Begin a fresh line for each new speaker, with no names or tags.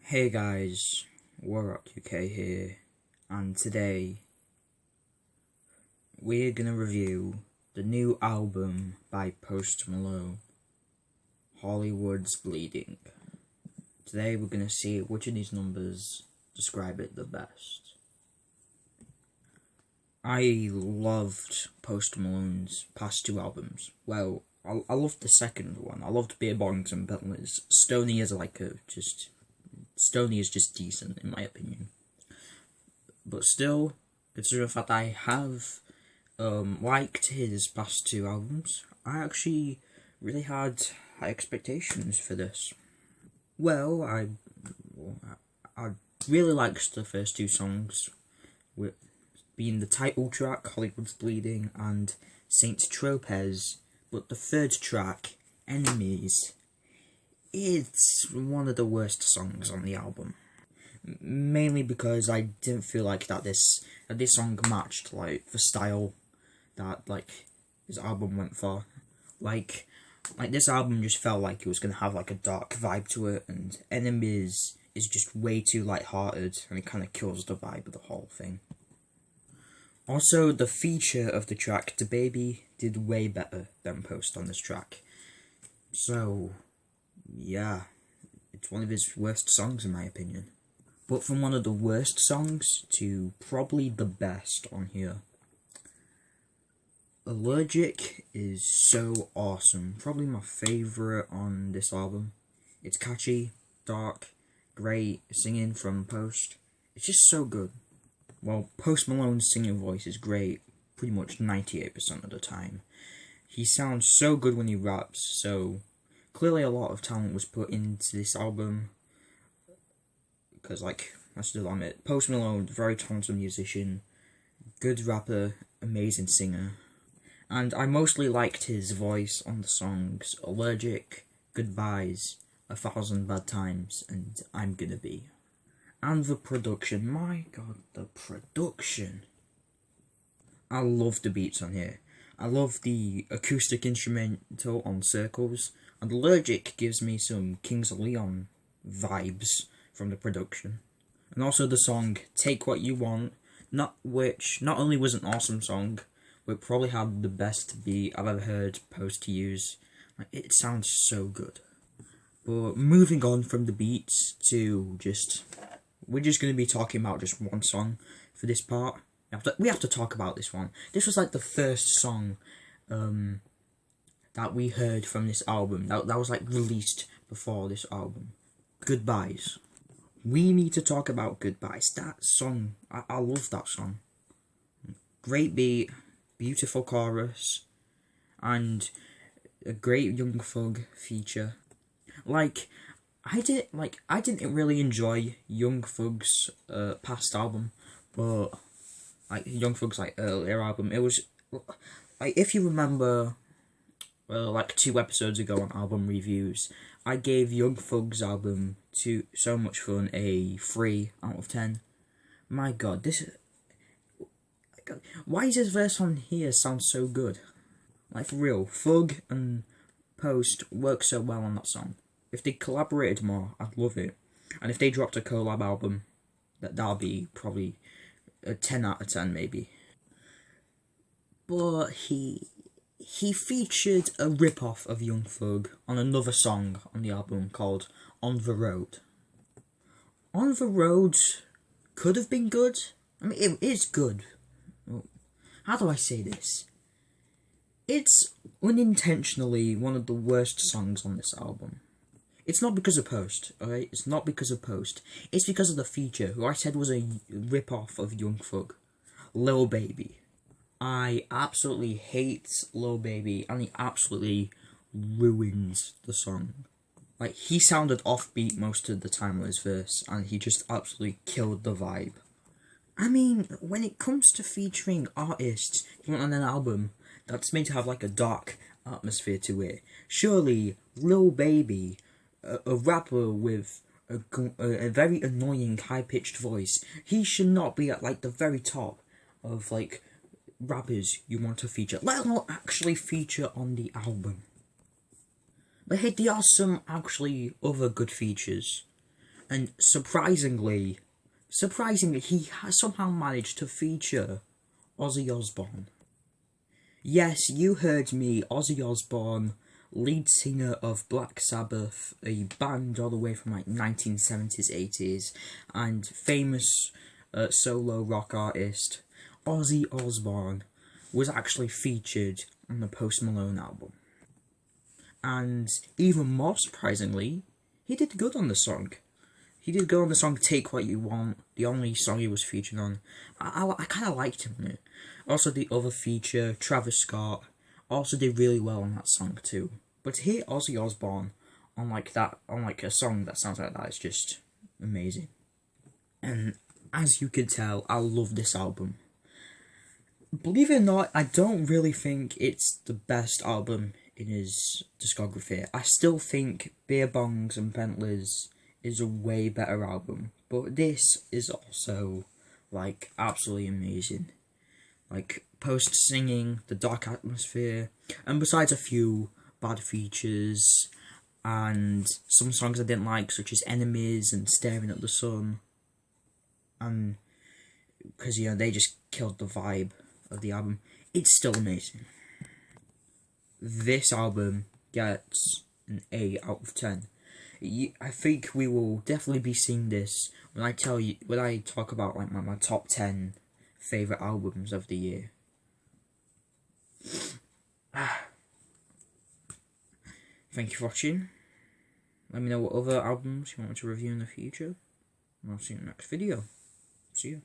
Hey guys, Warrock UK here, and today we're gonna review the new album by Post Malone, Hollywood's Bleeding. Today we're gonna see which of these numbers describe it the best. I loved Post Malone's past two albums. Well, I loved the second one. I loved Beer Bongs and Bentley's. Stoney is just decent in my opinion. But still, considering the fact I have liked his past two albums, I actually really had high expectations for this. Well, I really liked the first two songs, with being the title track, Hollywood's Bleeding, and Saint Tropez, but the third track, Enemies, it's one of the worst songs on the album. Mainly because I didn't feel like that this song matched the style that his album went for. Like this album just felt like it was gonna have a dark vibe to it, and Enemies is just way too lighthearted, and it kind of kills the vibe of the whole thing. Also, the feature of the track, The Baby, did way better than Post on this track. So, yeah, it's one of his worst songs in my opinion. But from one of the worst songs to probably the best on here. Allergic is so awesome. Probably my favourite on this album. It's catchy, dark, great singing from Post. It's just so good. Well, Post Malone's singing voice is great pretty much 98% of the time. He sounds so good when he raps, so clearly a lot of talent was put into this album. Because, let's just admit, Post Malone, very talented musician, good rapper, amazing singer. And I mostly liked his voice on the songs Allergic, Goodbyes, 1,000 Bad Times, and I'm Gonna Be. And the production, my god, the production. I love the beats on here. I love the acoustic instrumental on Circles, and Allergic gives me some Kings of Leon vibes from the production. And also the song Take What You Want, not only was an awesome song, but probably had the best beat I've ever heard Post to use. It sounds so good. But moving on from the beats to we're just going to be talking about just one song for this part. We have to talk about this one. This was the first song that we heard from this album. That was released before this album. Goodbyes. We need to talk about Goodbyes. That song, I love that song. Great beat, beautiful chorus, and a great Young Thug feature. I didn't really enjoy Young Thug's past album, but Young Thug's earlier album, it was if you remember, 2 episodes ago on album reviews, I gave Young Thug's album to So Much Fun a 3 out of 10. My god, why is his verse on here sound so good? For real, Thug and Post work so well on that song. If they collaborated more, I'd love it. And if they dropped a collab album, that'll be probably a 10 out of 10 maybe. But he featured a rip-off of Young Thug on another song on the album called On The Road. On The Road could have been good. I mean, it is good. How do I say this? It's unintentionally one of the worst songs on this album. It's not because of Post, alright? It's not because of Post. It's because of the feature, who I said was a rip-off of Young Thug. Lil Baby. I absolutely hate Lil Baby, and he absolutely ruins the song. He sounded offbeat most of the time with his verse, and he just absolutely killed the vibe. I mean, when it comes to featuring artists on an album that's meant to have a dark atmosphere to it, surely Lil Baby, a rapper with a very annoying high-pitched voice, he should not be at the very top of rappers you want to feature, let alone actually feature on the album. But hey, there are some actually other good features. And surprisingly, he has somehow managed to feature Ozzy Osbourne. Yes, you heard me, Ozzy Osbourne, lead singer of Black Sabbath, a band all the way from like 1970s, 80s, and famous solo rock artist, Ozzy Osbourne, was actually featured on the Post Malone album. And even more surprisingly, he did good on the song. He did good on the song Take What You Want, the only song he was featured on. I kind of liked him on it. Also, the other feature, Travis Scott, also did really well on that song too. But to hear Ozzy Osbourne on like a song that sounds like that is just amazing. And as you can tell, I love this album. Believe it or not, I don't really think it's the best album in his discography. I still think Beer Bongs and Bentleys is a way better album, but this is also like absolutely amazing. Like Post singing, the dark atmosphere, and besides a few bad features and some songs I didn't like, such as Enemies and Staring at the Sun, and because they just killed the vibe of the album, it's still amazing. This album gets an 8 out of 10. I think we will definitely be seeing this when I talk about like my top 10 favourite albums of the year. Thank you for watching. Let me know what other albums you want me to review in the future. And I'll see you in the next video. See you.